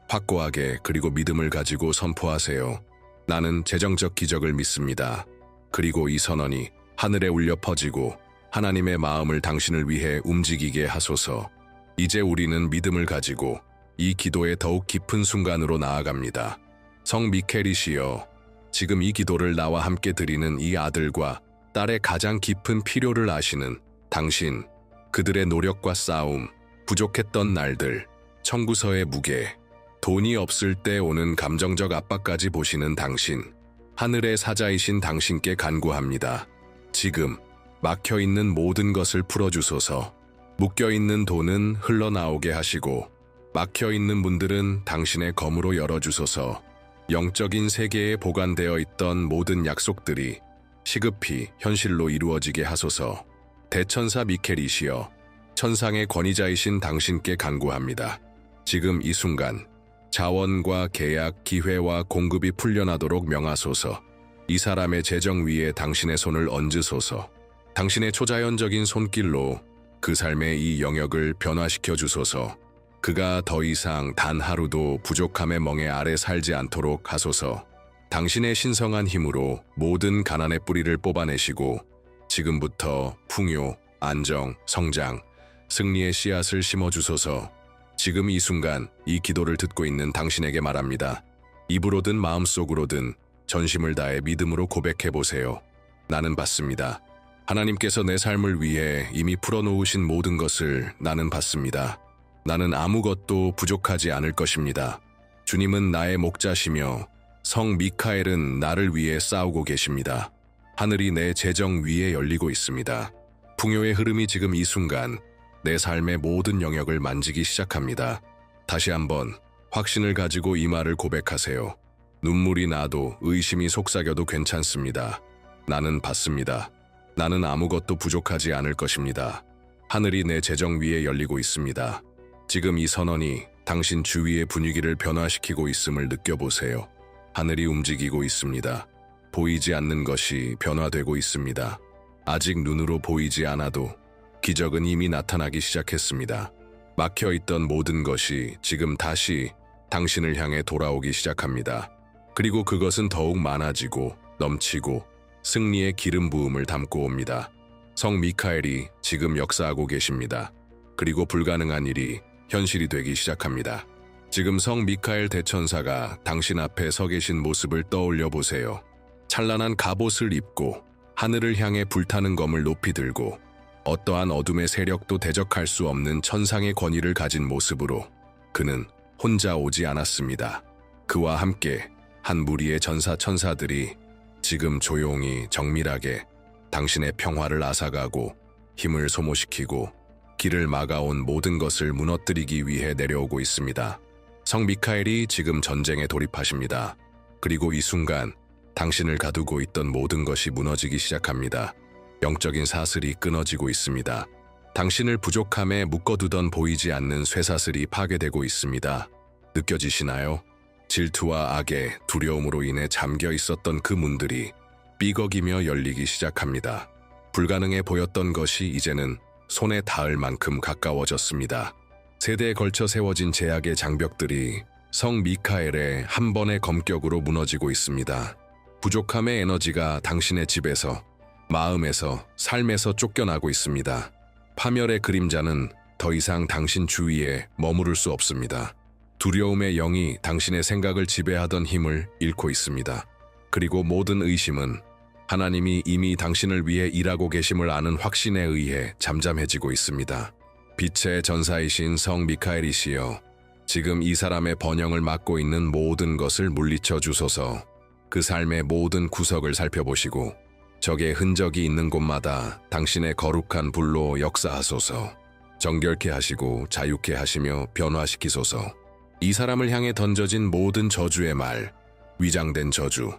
확고하게 그리고 믿음을 가지고 선포하세요. 나는 재정적 기적을 믿습니다. 그리고 이 선언이 하늘에 울려 퍼지고 하나님의 마음을 당신을 위해 움직이게 하소서. 이제 우리는 믿음을 가지고 이 기도에 더욱 깊은 순간으로 나아갑니다. 성 미켈이시여, 지금 이 기도를 나와 함께 드리는 이 아들과 딸의 가장 깊은 필요를 아시는 당신, 그들의 노력과 싸움, 부족했던 날들, 청구서의 무게, 돈이 없을 때 오는 감정적 압박까지 보시는 당신, 하늘의 사자이신 당신께 간구합니다. 지금 막혀있는 모든 것을 풀어주소서. 묶여있는 돈은 흘러나오게 하시고 막혀있는 문들은 당신의 검으로 열어주소서. 영적인 세계에 보관되어 있던 모든 약속들이 시급히 현실로 이루어지게 하소서. 대천사 미켈이시여, 천상의 권위자이신 당신께 간구합니다. 지금 이 순간 자원과 계약, 기회와 공급이 풀려나도록 명하소서. 이 사람의 재정 위에 당신의 손을 얹으소서. 당신의 초자연적인 손길로 그 삶의 이 영역을 변화시켜 주소서. 그가 더 이상 단 하루도 부족함의 멍에 아래 살지 않도록 하소서. 당신의 신성한 힘으로 모든 가난의 뿌리를 뽑아내시고 지금부터 풍요, 안정, 성장, 승리의 씨앗을 심어주소서. 지금 이 순간 이 기도를 듣고 있는 당신에게 말합니다. 입으로든 마음속으로든 전심을 다해 믿음으로 고백해보세요. 나는 받습니다. 하나님께서 내 삶을 위해 이미 풀어놓으신 모든 것을 나는 받습니다. 나는 아무것도 부족하지 않을 것입니다. 주님은 나의 목자시며 성 미카엘은 나를 위해 싸우고 계십니다. 하늘이 내 재정 위에 열리고 있습니다. 풍요의 흐름이 지금 이 순간 내 삶의 모든 영역을 만지기 시작합니다. 다시 한번 확신을 가지고 이 말을 고백하세요. 눈물이 나도 의심이 속삭여도 괜찮습니다. 나는 받습니다. 나는 아무것도 부족하지 않을 것입니다. 하늘이 내 재정 위에 열리고 있습니다. 지금 이 선언이 당신 주위의 분위기를 변화시키고 있음을 느껴보세요. 하늘이 움직이고 있습니다. 보이지 않는 것이 변화되고 있습니다. 아직 눈으로 보이지 않아도 기적은 이미 나타나기 시작했습니다. 막혀있던 모든 것이 지금 다시 당신을 향해 돌아오기 시작합니다. 그리고 그것은 더욱 많아지고 넘치고 승리의 기름 부음을 담고 옵니다. 성 미카엘이 지금 역사하고 계십니다. 그리고 불가능한 일이 현실이 되기 시작합니다. 지금 성 미카엘 대천사가 당신 앞에 서 계신 모습을 떠올려 보세요. 찬란한 갑옷을 입고 하늘을 향해 불타는 검을 높이 들고 어떠한 어둠의 세력도 대적할 수 없는 천상의 권위를 가진 모습으로 그는 혼자 오지 않았습니다. 그와 함께 한 무리의 전사 천사들이 지금 조용히 정밀하게 당신의 평화를 앗아가고 힘을 소모시키고 길을 막아온 모든 것을 무너뜨리기 위해 내려오고 있습니다. 성 미카엘이 지금 전쟁에 돌입하십니다. 그리고 이 순간 당신을 가두고 있던 모든 것이 무너지기 시작합니다. 영적인 사슬이 끊어지고 있습니다. 당신을 부족함에 묶어두던 보이지 않는 쇠사슬이 파괴되고 있습니다. 느껴지시나요? 질투와 악의 두려움으로 인해 잠겨 있었던 그 문들이 삐걱이며 열리기 시작합니다. 불가능해 보였던 것이 이제는 손에 닿을 만큼 가까워졌습니다. 세대에 걸쳐 세워진 제약의 장벽들이 성 미카엘의 한 번의 검격으로 무너지고 있습니다. 부족함의 에너지가 당신의 집에서, 마음에서, 삶에서 쫓겨나고 있습니다. 파멸의 그림자는 더 이상 당신 주위에 머무를 수 없습니다. 두려움의 영이 당신의 생각을 지배하던 힘을 잃고 있습니다. 그리고 모든 의심은 하나님이 이미 당신을 위해 일하고 계심을 아는 확신에 의해 잠잠해지고 있습니다. 빛의 전사이신 성 미카엘이시여, 지금 이 사람의 번영을 막고 있는 모든 것을 물리쳐 주소서. 그 삶의 모든 구석을 살펴보시고 적의 흔적이 있는 곳마다 당신의 거룩한 불로 역사하소서. 정결케 하시고 자유케 하시며 변화시키소서. 이 사람을 향해 던져진 모든 저주의 말, 위장된 저주,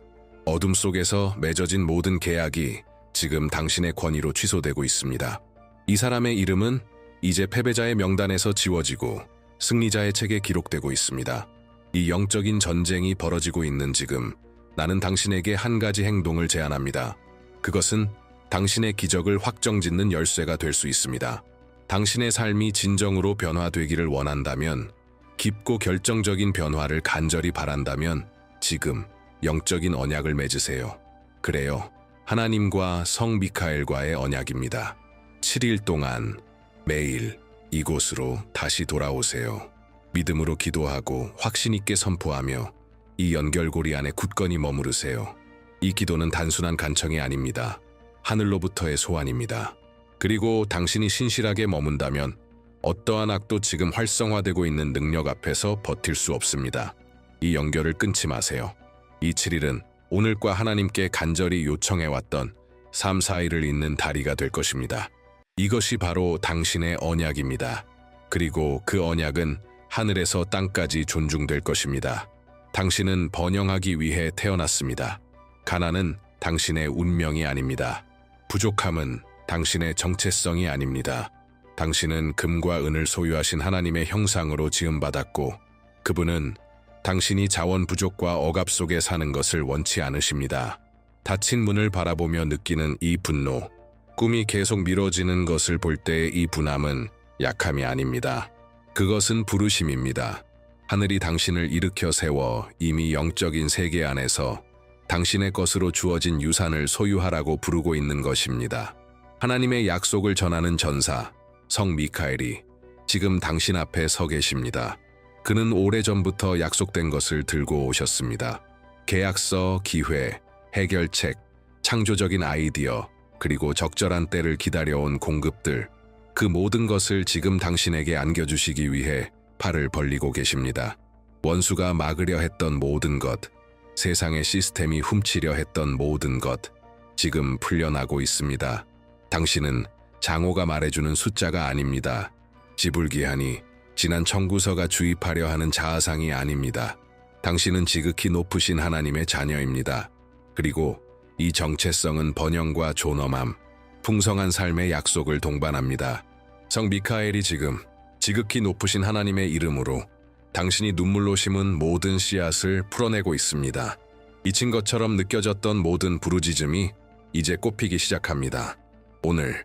어둠 속에서 맺어진 모든 계약이 지금 당신의 권위로 취소되고 있습니다. 이 사람의 이름은 이제 패배자의 명단에서 지워지고 승리자의 책에 기록되고 있습니다. 이 영적인 전쟁이 벌어지고 있는 지금 나는 당신에게 한 가지 행동을 제안합니다. 그것은 당신의 기적을 확정짓는 열쇠가 될 수 있습니다. 당신의 삶이 진정으로 변화되기를 원한다면, 깊고 결정적인 변화를 간절히 바란다면 지금 영적인 언약을 맺으세요. 그래요. 하나님과 성 미카엘과의 언약입니다. 7일 동안 매일 이곳으로 다시 돌아오세요. 믿음으로 기도하고 확신 있게 선포하며 이 연결고리 안에 굳건히 머무르세요. 이 기도는 단순한 간청이 아닙니다. 하늘로부터의 소환입니다. 그리고 당신이 신실하게 머문다면 어떠한 악도 지금 활성화되고 있는 능력 앞에서 버틸 수 없습니다. 이 연결을 끊지 마세요. 이 7일은 오늘과 하나님께 간절히 요청해왔던 3, 4일을 잇는 다리가 될 것입니다. 이것이 바로 당신의 언약입니다. 그리고 그 언약은 하늘에서 땅까지 존중될 것입니다. 당신은 번영하기 위해 태어났습니다. 가난은 당신의 운명이 아닙니다. 부족함은 당신의 정체성이 아닙니다. 당신은 금과 은을 소유하신 하나님의 형상으로 지음받았고 그분은 당신이 자원 부족과 억압 속에 사는 것을 원치 않으십니다. 닫힌 문을 바라보며 느끼는 이 분노, 꿈이 계속 미뤄지는 것을 볼 때의 이 분함은 약함이 아닙니다. 그것은 부르심입니다. 하늘이 당신을 일으켜 세워 이미 영적인 세계 안에서 당신의 것으로 주어진 유산을 소유하라고 부르고 있는 것입니다. 하나님의 약속을 전하는 전사, 성 미카엘이 지금 당신 앞에 서 계십니다. 그는 오래전부터 약속된 것을 들고 오셨습니다. 계약서, 기회, 해결책, 창조적인 아이디어, 그리고 적절한 때를 기다려온 공급들, 그 모든 것을 지금 당신에게 안겨주시기 위해 팔을 벌리고 계십니다. 원수가 막으려 했던 모든 것, 세상의 시스템이 훔치려 했던 모든 것, 지금 풀려나고 있습니다. 당신은 장호가 말해주는 숫자가 아닙니다. 지불기한이 지난 청구서가 주입하려 하는 자아상이 아닙니다. 당신은 지극히 높으신 하나님의 자녀입니다. 그리고 이 정체성은 번영과 존엄함, 풍성한 삶의 약속을 동반합니다. 성 미카엘이 지금 지극히 높으신 하나님의 이름으로 당신이 눈물로 심은 모든 씨앗을 풀어내고 있습니다. 미친 것처럼 느껴졌던 모든 부르짖음이 이제 꽃피기 시작합니다. 오늘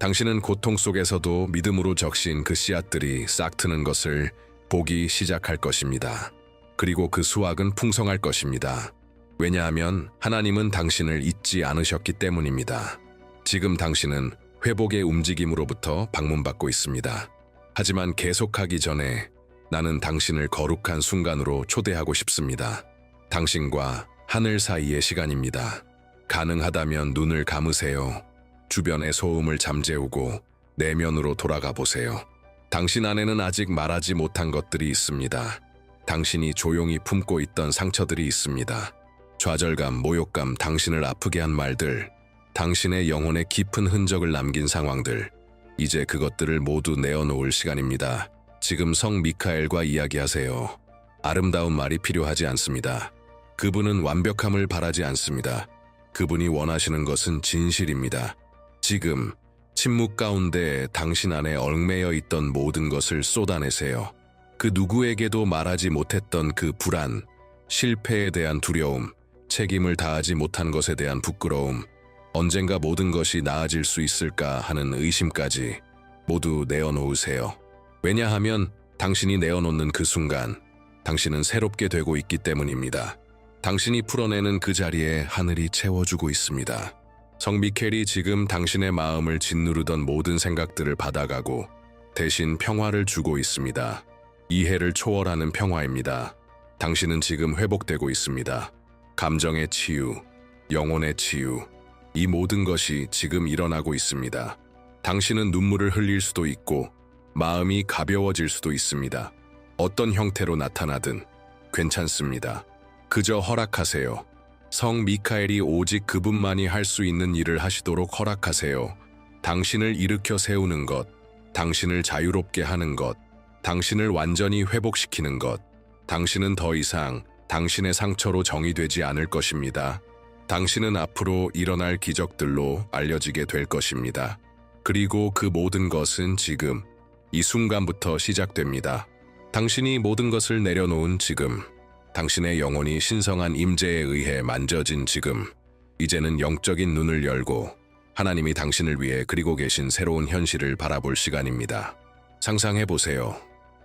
당신은 고통 속에서도 믿음으로 적신 그 씨앗들이 싹트는 것을 보기 시작할 것입니다. 그리고 그 수확은 풍성할 것입니다. 왜냐하면 하나님은 당신을 잊지 않으셨기 때문입니다. 지금 당신은 회복의 움직임으로부터 방문받고 있습니다. 하지만 계속하기 전에 나는 당신을 거룩한 순간으로 초대하고 싶습니다. 당신과 하늘 사이의 시간입니다. 가능하다면 눈을 감으세요. 주변의 소음을 잠재우고 내면으로 돌아가 보세요. 당신 안에는 아직 말하지 못한 것들이 있습니다. 당신이 조용히 품고 있던 상처들이 있습니다. 좌절감, 모욕감, 당신을 아프게 한 말들, 당신의 영혼에 깊은 흔적을 남긴 상황들, 이제 그것들을 모두 내어놓을 시간입니다. 지금 성 미카엘과 이야기하세요. 아름다운 말이 필요하지 않습니다. 그분은 완벽함을 바라지 않습니다. 그분이 원하시는 것은 진실입니다. 지금 침묵 가운데 당신 안에 얽매여 있던 모든 것을 쏟아내세요. 그 누구에게도 말하지 못했던 그 불안, 실패에 대한 두려움, 책임을 다하지 못한 것에 대한 부끄러움, 언젠가 모든 것이 나아질 수 있을까 하는 의심까지 모두 내어놓으세요. 왜냐하면 당신이 내어놓는 그 순간 당신은 새롭게 되고 있기 때문입니다. 당신이 풀어내는 그 자리에 하늘이 채워주고 있습니다. 성 미켈이 지금 당신의 마음을 짓누르던 모든 생각들을 받아가고 대신 평화를 주고 있습니다. 이해를 초월하는 평화입니다. 당신은 지금 회복되고 있습니다. 감정의 치유, 영혼의 치유, 이 모든 것이 지금 일어나고 있습니다. 당신은 눈물을 흘릴 수도 있고 마음이 가벼워질 수도 있습니다. 어떤 형태로 나타나든 괜찮습니다. 그저 허락하세요. 성 미카엘이 오직 그분만이 할 수 있는 일을 하시도록 허락하세요. 당신을 일으켜 세우는 것, 당신을 자유롭게 하는 것, 당신을 완전히 회복시키는 것, 당신은 더 이상 당신의 상처로 정의되지 않을 것입니다. 당신은 앞으로 일어날 기적들로 알려지게 될 것입니다. 그리고 그 모든 것은 지금, 이 순간부터 시작됩니다. 당신이 모든 것을 내려놓은 지금, 당신의 영혼이 신성한 임재에 의해 만져진 지금, 이제는 영적인 눈을 열고 하나님이 당신을 위해 그리고 계신 새로운 현실을 바라볼 시간입니다. 상상해보세요.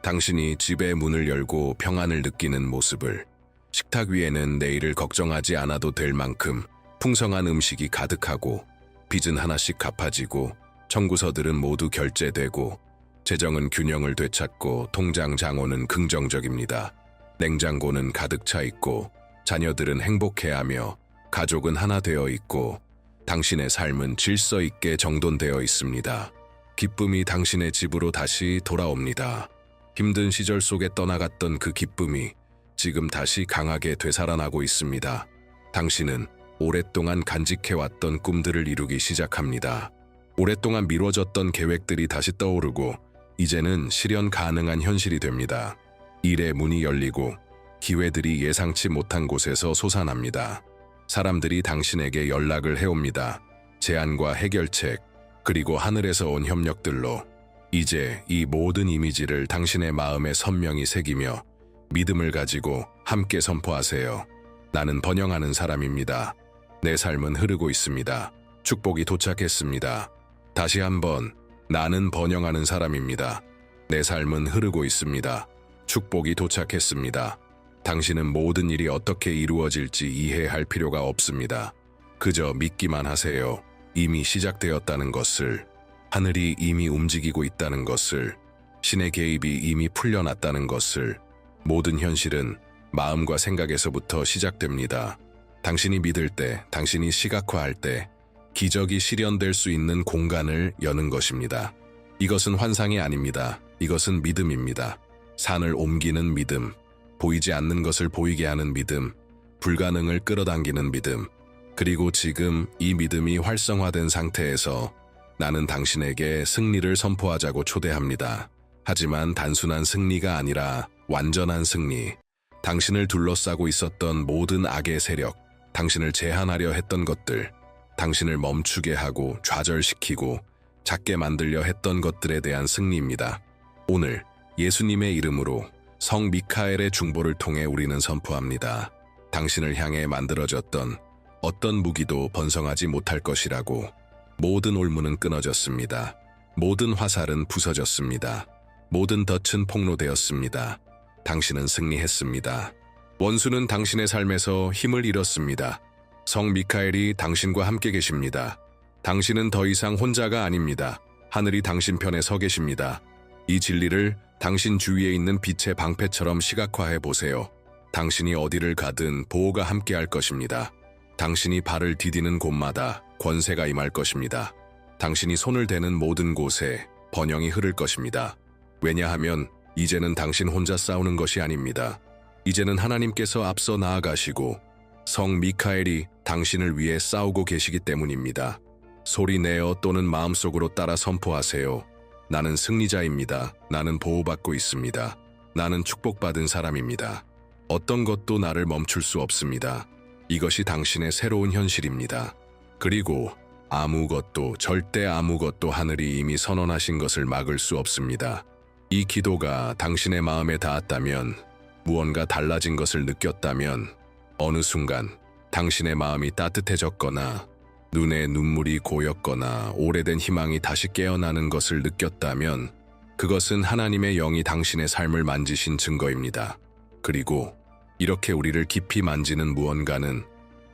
당신이 집의 문을 열고 평안을 느끼는 모습을. 식탁 위에는 내일을 걱정하지 않아도 될 만큼 풍성한 음식이 가득하고 빚은 하나씩 갚아지고 청구서들은 모두 결제되고 재정은 균형을 되찾고 통장 장호는 긍정적입니다. 냉장고는 가득 차 있고 자녀들은 행복해하며 가족은 하나 되어 있고 당신의 삶은 질서 있게 정돈되어 있습니다. 기쁨이 당신의 집으로 다시 돌아옵니다. 힘든 시절 속에 떠나갔던 그 기쁨이 지금 다시 강하게 되살아나고 있습니다. 당신은 오랫동안 간직해왔던 꿈들을 이루기 시작합니다. 오랫동안 미뤄졌던 계획들이 다시 떠오르고 이제는 실현 가능한 현실이 됩니다. 일의 문이 열리고 기회들이 예상치 못한 곳에서 솟아납니다. 사람들이 당신에게 연락을 해옵니다. 제안과 해결책, 그리고 하늘에서 온 협력들로 이제 이 모든 이미지를 당신의 마음에 선명히 새기며 믿음을 가지고 함께 선포하세요. 나는 번영하는 사람입니다. 내 삶은 흐르고 있습니다. 축복이 도착했습니다. 다시 한번, 나는 번영하는 사람입니다. 내 삶은 흐르고 있습니다. 축복이 도착했습니다. 당신은 모든 일이 어떻게 이루어질지 이해할 필요가 없습니다. 그저 믿기만 하세요. 이미 시작되었다는 것을, 하늘이 이미 움직이고 있다는 것을, 신의 개입이 이미 풀려났다는 것을. 모든 현실은 마음과 생각에서부터 시작됩니다. 당신이 믿을 때, 당신이 시각화할 때 기적이 실현될 수 있는 공간을 여는 것입니다. 이것은 환상이 아닙니다. 이것은 믿음입니다. 산을 옮기는 믿음, 보이지 않는 것을 보이게 하는 믿음, 불가능을 끌어당기는 믿음. 그리고 지금 이 믿음이 활성화된 상태에서 나는 당신에게 승리를 선포하자고 초대합니다. 하지만 단순한 승리가 아니라 완전한 승리. 당신을 둘러싸고 있었던 모든 악의 세력, 당신을 제한하려 했던 것들, 당신을 멈추게 하고 좌절시키고 작게 만들려 했던 것들에 대한 승리입니다. 오늘 예수님의 이름으로 성 미카엘의 중보를 통해 우리는 선포합니다. 당신을 향해 만들어졌던 어떤 무기도 번성하지 못할 것이라고. 모든 올무는 끊어졌습니다. 모든 화살은 부서졌습니다. 모든 덫은 폭로되었습니다. 당신은 승리했습니다. 원수는 당신의 삶에서 힘을 잃었습니다. 성 미카엘이 당신과 함께 계십니다. 당신은 더 이상 혼자가 아닙니다. 하늘이 당신 편에 서 계십니다. 이 진리를 당신 주위에 있는 빛의 방패처럼 시각화해 보세요. 당신이 어디를 가든 보호가 함께할 것입니다. 당신이 발을 디디는 곳마다 권세가 임할 것입니다. 당신이 손을 대는 모든 곳에 번영이 흐를 것입니다. 왜냐하면 이제는 당신 혼자 싸우는 것이 아닙니다. 이제는 하나님께서 앞서 나아가시고 성 미카엘이 당신을 위해 싸우고 계시기 때문입니다. 소리 내어 또는 마음속으로 따라 선포하세요. 나는 승리자입니다. 나는 보호받고 있습니다. 나는 축복받은 사람입니다. 어떤 것도 나를 멈출 수 없습니다. 이것이 당신의 새로운 현실입니다. 그리고 아무것도, 절대 아무것도 하늘이 이미 선언하신 것을 막을 수 없습니다. 이 기도가 당신의 마음에 닿았다면, 무언가 달라진 것을 느꼈다면, 어느 순간 당신의 마음이 따뜻해졌거나 눈에 눈물이 고였거나 오래된 희망이 다시 깨어나는 것을 느꼈다면 그것은 하나님의 영이 당신의 삶을 만지신 증거입니다. 그리고 이렇게 우리를 깊이 만지는 무언가는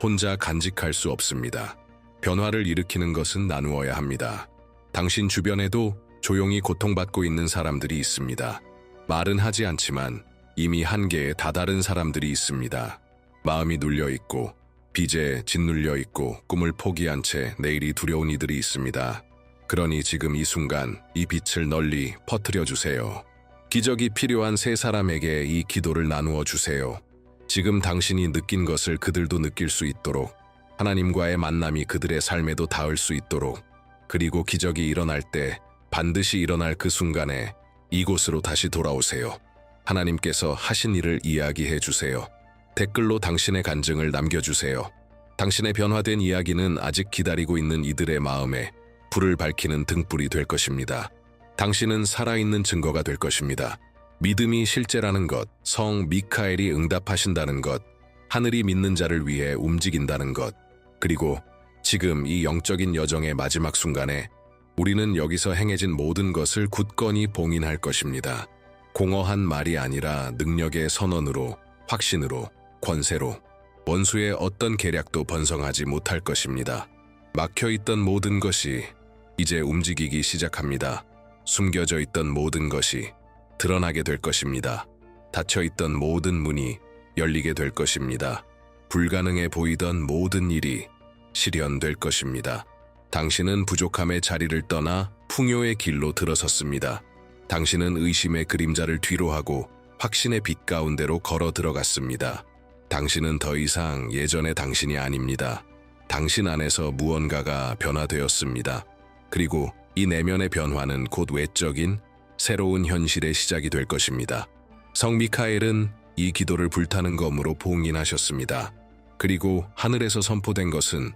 혼자 간직할 수 없습니다. 변화를 일으키는 것은 나누어야 합니다. 당신 주변에도 조용히 고통받고 있는 사람들이 있습니다. 말은 하지 않지만 이미 한계에 다다른 사람들이 있습니다. 마음이 눌려있고 빚에 짓눌려 있고 꿈을 포기한 채 내일이 두려운 이들이 있습니다. 그러니 지금 이 순간 이 빛을 널리 퍼뜨려 주세요. 기적이 필요한 세 사람에게 이 기도를 나누어 주세요. 지금 당신이 느낀 것을 그들도 느낄 수 있도록, 하나님과의 만남이 그들의 삶에도 닿을 수 있도록, 그리고 기적이 일어날 때 반드시 일어날 그 순간에 이곳으로 다시 돌아오세요. 하나님께서 하신 일을 이야기해 주세요. 댓글로 당신의 간증을 남겨주세요. 당신의 변화된 이야기는 아직 기다리고 있는 이들의 마음에 불을 밝히는 등불이 될 것입니다. 당신은 살아있는 증거가 될 것입니다. 믿음이 실제라는 것, 성 미카엘이 응답하신다는 것, 하늘이 믿는 자를 위해 움직인다는 것, 그리고 지금 이 영적인 여정의 마지막 순간에 우리는 여기서 행해진 모든 것을 굳건히 봉인할 것입니다. 공허한 말이 아니라 능력의 선언으로, 확신으로, 권세로 원수의 어떤 계략도 번성하지 못할 것입니다. 막혀있던 모든 것이 이제 움직이기 시작합니다. 숨겨져 있던 모든 것이 드러나게 될 것입니다. 닫혀있던 모든 문이 열리게 될 것입니다. 불가능해 보이던 모든 일이 실현될 것입니다. 당신은 부족함의 자리를 떠나 풍요의 길로 들어섰습니다. 당신은 의심의 그림자를 뒤로하고 확신의 빛 가운데로 걸어 들어갔습니다. 당신은 더 이상 예전의 당신이 아닙니다. 당신 안에서 무언가가 변화되었습니다. 그리고 이 내면의 변화는 곧 외적인 새로운 현실의 시작이 될 것입니다. 성 미카엘은 이 기도를 불타는 검으로 봉인하셨습니다. 그리고 하늘에서 선포된 것은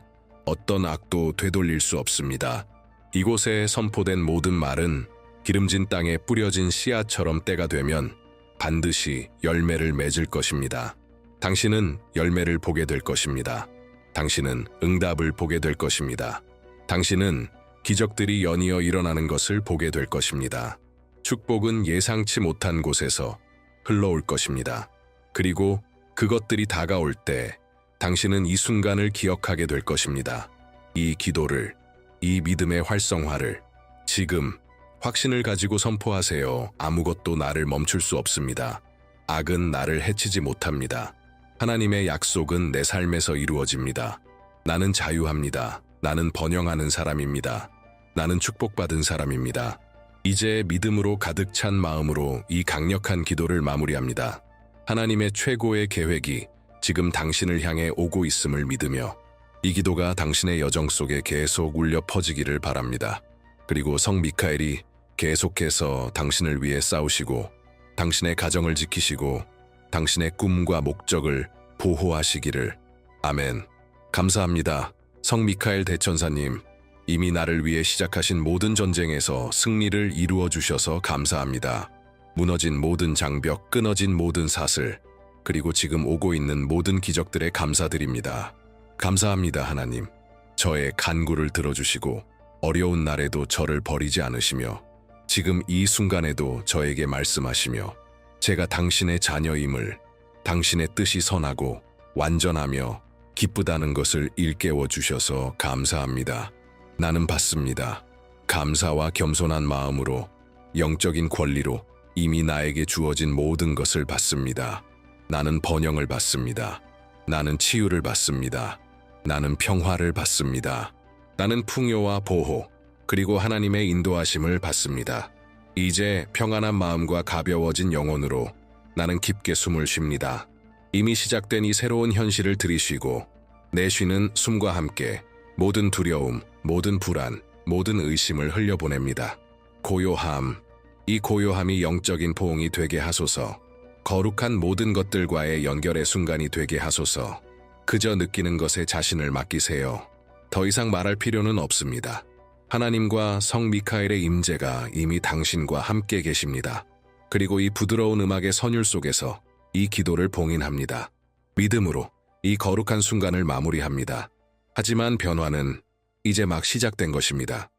어떤 악도 되돌릴 수 없습니다. 이곳에 선포된 모든 말은 기름진 땅에 뿌려진 씨앗처럼 때가 되면 반드시 열매를 맺을 것입니다. 당신은 열매를 보게 될 것입니다. 당신은 응답을 보게 될 것입니다. 당신은 기적들이 연이어 일어나는 것을 보게 될 것입니다. 축복은 예상치 못한 곳에서 흘러올 것입니다. 그리고 그것들이 다가올 때 당신은 이 순간을 기억하게 될 것입니다. 이 기도를, 이 믿음의 활성화를 지금 확신을 가지고 선포하세요. 아무것도 나를 멈출 수 없습니다. 악은 나를 해치지 못합니다. 하나님의 약속은 내 삶에서 이루어집니다. 나는 자유합니다. 나는 번영하는 사람입니다. 나는 축복받은 사람입니다. 이제 믿음으로 가득 찬 마음으로 이 강력한 기도를 마무리합니다. 하나님의 최고의 계획이 지금 당신을 향해 오고 있음을 믿으며 이 기도가 당신의 여정 속에 계속 울려 퍼지기를 바랍니다. 그리고 성 미카엘이 계속해서 당신을 위해 싸우시고 당신의 가정을 지키시고 당신의 꿈과 목적을 보호하시기를. 아멘. 감사합니다. 성 미카엘 대천사님, 이미 나를 위해 시작하신 모든 전쟁에서 승리를 이루어 주셔서 감사합니다. 무너진 모든 장벽, 끊어진 모든 사슬, 그리고 지금 오고 있는 모든 기적들에 감사드립니다. 감사합니다, 하나님. 저의 간구를 들어주시고 어려운 날에도 저를 버리지 않으시며 지금 이 순간에도 저에게 말씀하시며 제가 당신의 자녀임을, 당신의 뜻이 선하고 완전하며 기쁘다는 것을 일깨워 주셔서 감사합니다. 나는 받습니다. 감사와 겸손한 마음으로 영적인 권리로 이미 나에게 주어진 모든 것을 받습니다. 나는 번영을 받습니다. 나는 치유를 받습니다. 나는 평화를 받습니다. 나는 풍요와 보호, 그리고 하나님의 인도하심을 받습니다. 이제 평안한 마음과 가벼워진 영혼으로 나는 깊게 숨을 쉽니다. 이미 시작된 이 새로운 현실을 들이쉬고 내쉬는 숨과 함께 모든 두려움, 모든 불안, 모든 의심을 흘려보냅니다. 고요함, 이 고요함이 영적인 포옹이 되게 하소서. 거룩한 모든 것들과의 연결의 순간이 되게 하소서. 그저 느끼는 것에 자신을 맡기세요. 더 이상 말할 필요는 없습니다. 하나님과 성 미카엘의 임재가 이미 당신과 함께 계십니다. 그리고 이 부드러운 음악의 선율 속에서 이 기도를 봉인합니다. 믿음으로 이 거룩한 순간을 마무리합니다. 하지만 변화는 이제 막 시작된 것입니다.